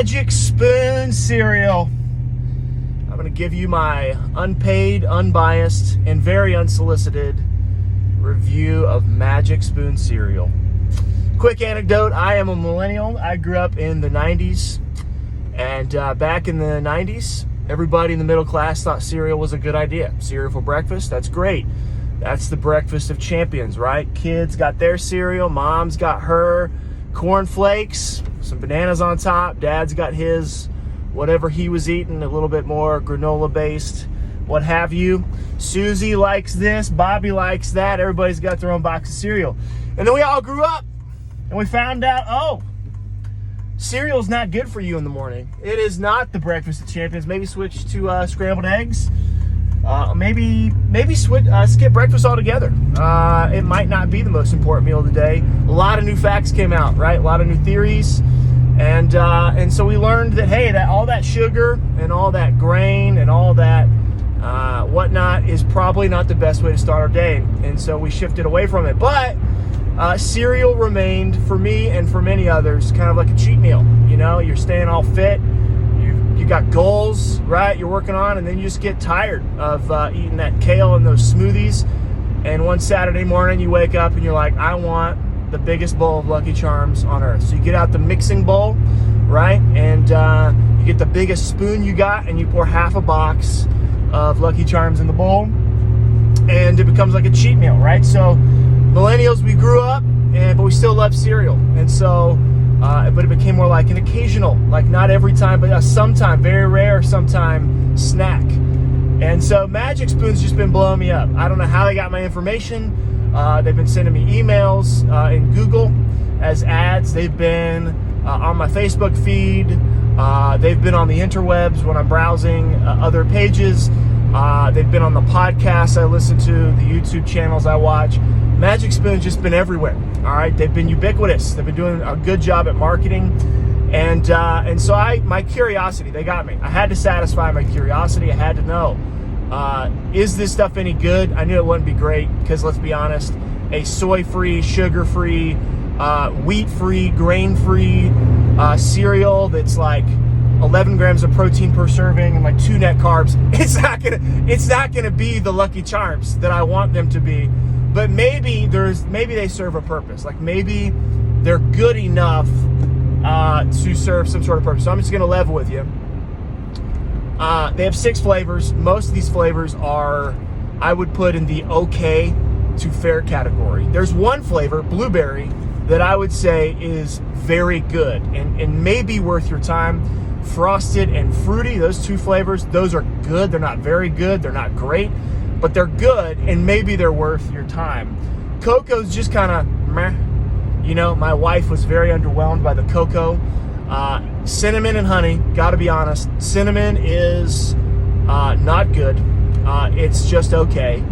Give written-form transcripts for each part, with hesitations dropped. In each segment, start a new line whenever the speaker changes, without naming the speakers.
Magic Spoon cereal. I'm going to give you my unpaid, unbiased, and very unsolicited review of Magic Spoon cereal. Quick anecdote, I am a millennial. I grew up in the 90s, and back in the 90s, everybody in the middle class thought cereal was a good idea. Cereal for breakfast, that's great. That's the breakfast of champions, right? Kids got their cereal, mom's got her corn flakes, some bananas on top, dad's got his whatever he was eating, a little bit more granola based, what have you. Susie likes this, Bobby likes that, everybody's got their own box of cereal. And then we all grew up and we found out, oh, cereal's not good for you in the morning. It is not the breakfast of champions. Maybe switch to scrambled eggs. Maybe skip breakfast altogether. It might not be the most important meal of the day. A lot of new facts came out, right? A lot of new theories. And so we learned that, hey, that all that sugar and all that grain and all that whatnot is probably not the best way to start our day. And so we shifted away from it. But cereal remained, for me and for many others, kind of like a cheat meal. You know, you're staying all fit. You got goals, right, you're working on, and then you just get tired of eating that kale and those smoothies. And one Saturday morning, you wake up and you're like, I want the biggest bowl of Lucky Charms on earth. So you get out the mixing bowl, right, and you get the biggest spoon you got, and you pour half a box of Lucky Charms in the bowl, and it becomes like a cheat meal, right? So millennials, we grew up, but we still love cereal, and so but it became more like an occasional, like not every time, but a sometime, very rare sometime snack. And so Magic Spoon's just been blowing me up. I don't know how they got my information. They've been sending me emails in Google as ads. They've been on my Facebook feed. They've been on the interwebs when I'm browsing other pages. They've been on the podcasts I listen to, the YouTube channels I watch. Magic Spoon's just been everywhere. All right, they've been ubiquitous. They've been doing a good job at marketing, and so my curiosity, they got me. I had to satisfy my curiosity. I had to know, is this stuff any good? I knew it wouldn't be great because, let's be honest, a soy-free, sugar-free, wheat-free, grain-free cereal that's like 11 grams of protein per serving and like 2 net carbs, it's not gonna be the Lucky Charms that I want them to be. But maybe they serve a purpose. Like maybe they're good enough to serve some sort of purpose. So I'm just gonna level with you. They have 6 flavors. Most of these flavors are, I would put in the okay to fair category. There's one flavor, blueberry, that I would say is very good and maybe worth your time. Frosted and fruity, those 2 flavors, those are good. They're not very good, they're not great, but they're good and maybe they're worth your time. Cocoa's just kind of meh. You know, my wife was very underwhelmed by the cocoa. Cinnamon and honey, gotta be honest, cinnamon is not good. It's just okay.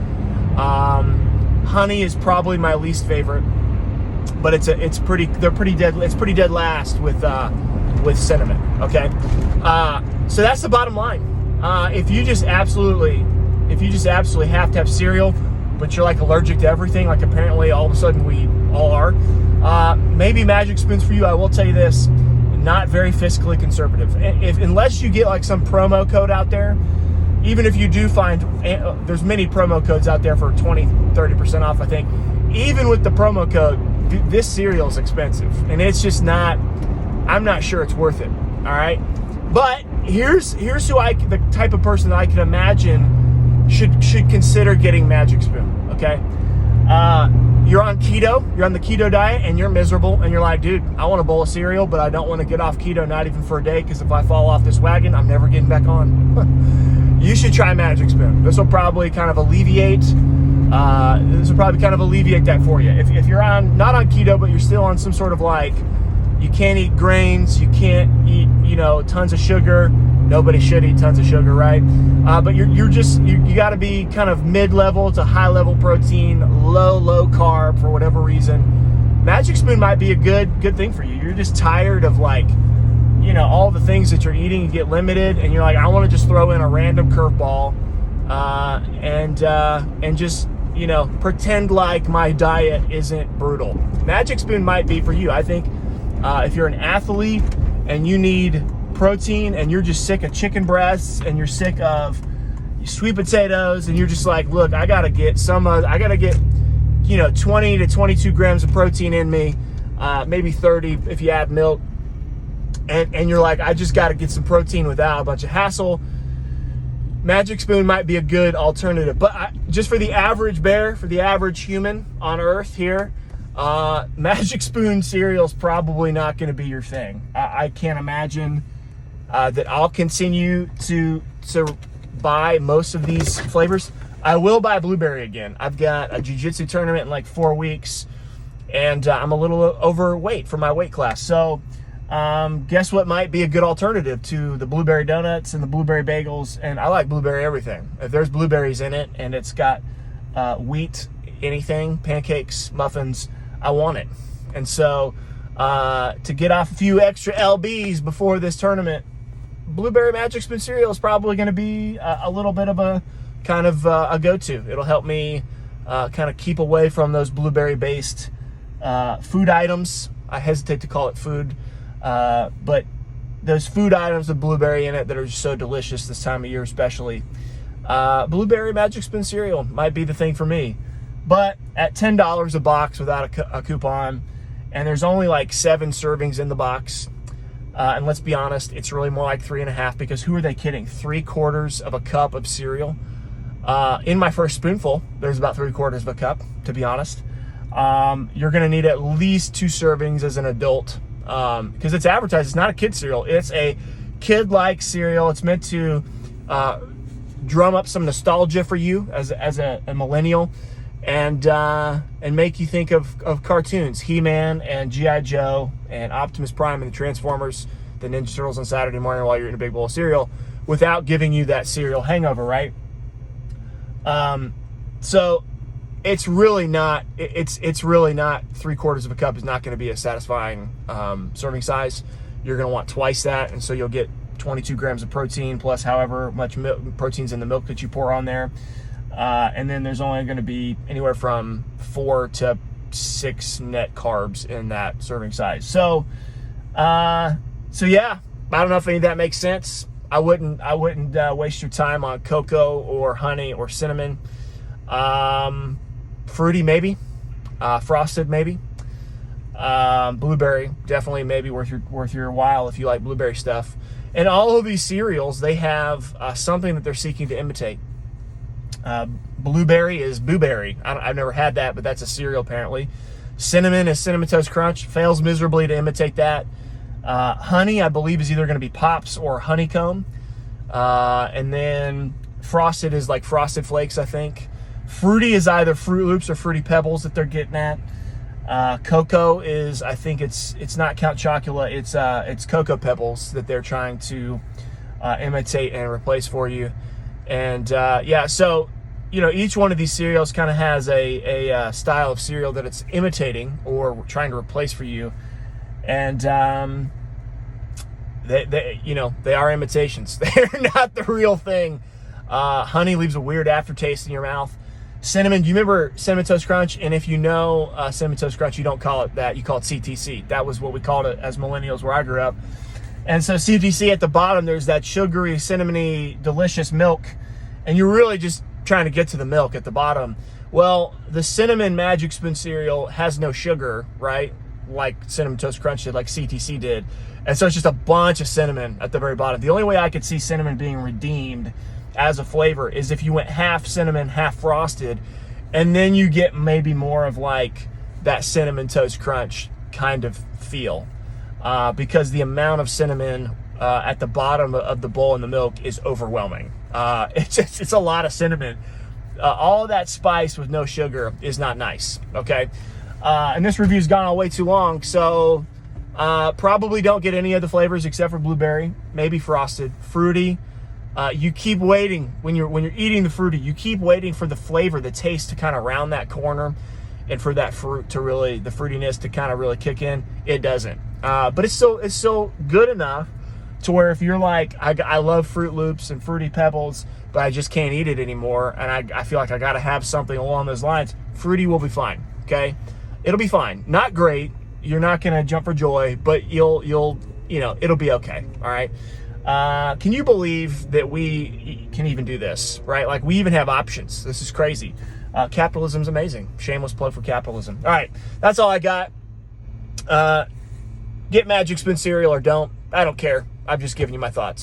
Honey is probably my least favorite, but it's pretty dead last with cinnamon. Okay, so that's the bottom line. If you just absolutely have to have cereal, but you're like allergic to everything, like apparently all of a sudden we all are, maybe Magic Spoon's for you. I will tell you this, not very fiscally conservative. Unless you get like some promo code out there, even if you do find, there's many promo codes out there for 20-30% off, I think. Even with the promo code, this cereal is expensive, and it's just not, I'm not sure it's worth it, all right? But here's who the type of person that I can imagine should consider getting Magic Spoon, okay? You're on keto, you're on the keto diet, and you're miserable, and you're like, dude, I want a bowl of cereal, but I don't want to get off keto, not even for a day, because if I fall off this wagon, I'm never getting back on. You should try Magic Spoon. This will probably kind of alleviate that for you. If you're not on keto, but you're still on some sort of like, you can't eat grains, you can't eat, tons of sugar. Nobody should eat tons of sugar, right? But you got to be kind of mid-level to high-level protein, low carb for whatever reason. Magic Spoon might be a good thing for you. You're just tired of all the things that you're eating. You get limited, and you're like, I want to just throw in a random curveball, and just pretend like my diet isn't brutal. Magic Spoon might be for you. I think if you're an athlete and you need protein and you're just sick of chicken breasts and you're sick of sweet potatoes and you're just like, look, I gotta get 20 to 22 grams of protein in me, maybe 30 if you add milk, and you're like, I just gotta get some protein without a bunch of hassle, Magic Spoon might be a good alternative. But just for the average bear, for the average human on Earth here, Magic Spoon cereal is probably not going to be your thing. I can't imagine that I'll continue to buy most of these flavors. I will buy blueberry again. I've got a jiu-jitsu tournament in like 4 weeks, and I'm a little overweight for my weight class. So guess what might be a good alternative to the blueberry donuts and the blueberry bagels? And I like blueberry everything. If there's blueberries in it and it's got wheat, anything, pancakes, muffins, I want it. And so to get off a few extra LBs before this tournament, blueberry Magic Spoon cereal is probably going to be a little bit of a kind of a go-to. It'll help me kind of keep away from those blueberry-based food items. I hesitate to call it food, but those food items with blueberry in it that are just so delicious this time of year especially. Blueberry Magic Spoon cereal might be the thing for me. But at $10 a box without a coupon, and there's only like 7 servings in the box, and let's be honest, it's really more like 3.5, because who are they kidding? 3/4 of a cup of cereal. In my first spoonful, there's about 3/4 of a cup, to be honest. You're gonna need at least 2 servings as an adult, because it's advertised, it's not a kid cereal. It's a kid-like cereal. It's meant to drum up some nostalgia for you as a millennial, and make you think of cartoons, He-Man and G.I. Joe and Optimus Prime and the Transformers, the Ninja Turtles on Saturday morning while you're eating a big bowl of cereal, without giving you that cereal hangover, right? So it's really not, it's really not 3/4 of a cup is not going to be a satisfying serving size. You're going to want twice that, and so you'll get 22 grams of protein plus however much protein's in the milk that you pour on there. And then there's only going to be anywhere from 4 to 6 net carbs in that serving size. So yeah, I don't know if any of that makes sense. I wouldn't waste your time on cocoa or honey or cinnamon. Fruity maybe, frosted maybe. Blueberry definitely maybe worth your while if you like blueberry stuff. And all of these cereals, they have something that they're seeking to imitate. Blueberry is Boo-Berry. I've never had that, but that's a cereal apparently. Cinnamon is Cinnamon Toast Crunch. Fails miserably to imitate that. Honey, I believe, is either going to be Pops or Honeycomb. And then frosted is like Frosted Flakes, I think. Fruity is either Fruit Loops or Fruity Pebbles that they're getting at. Cocoa is, I think it's not Count Chocula. It's Cocoa Pebbles that they're trying to imitate and replace for you. And yeah, so each one of these cereals kind of has a style of cereal that it's imitating or trying to replace for you, and they are imitations. They're not the real thing. Honey leaves a weird aftertaste in your mouth. Cinnamon, do you remember Cinnamon Toast Crunch? And if you know Cinnamon Toast Crunch, you don't call it that. You call it CTC. That was what we called it as millennials where I grew up. And so CTC at the bottom, there's that sugary, cinnamony, delicious milk. And you're really just trying to get to the milk at the bottom. Well, the Cinnamon Magic Spoon cereal has no sugar, right? Like Cinnamon Toast Crunch did, like CTC did. And so it's just a bunch of cinnamon at the very bottom. The only way I could see cinnamon being redeemed as a flavor is if you went half cinnamon, half frosted, and then you get maybe more of like that Cinnamon Toast Crunch kind of feel. Because the amount of cinnamon at the bottom of the bowl in the milk is overwhelming. It's a lot of cinnamon. All of that spice with no sugar is not nice, okay? And this review's gone on way too long, so probably don't get any of the flavors except for blueberry, maybe frosted, fruity. You keep waiting when you're eating the fruity. You keep waiting for the flavor, the taste to kind of round that corner, and for that fruit to really, the fruitiness to kind of really kick in. It doesn't, but it's still good enough to where if you're like, I love Fruit Loops and Fruity Pebbles, but I just can't eat it anymore, and I feel like I got to have something along those lines. Fruity will be fine. Okay, it'll be fine. Not great. You're not gonna jump for joy, but you'll it'll be okay. All right. Can you believe that we can even do this, right? Like, we even have options. This is crazy. Capitalism's amazing. Shameless plug for capitalism. All right. That's all I got. Get Magic Spoon cereal or don't. I don't care. I'm just giving you my thoughts.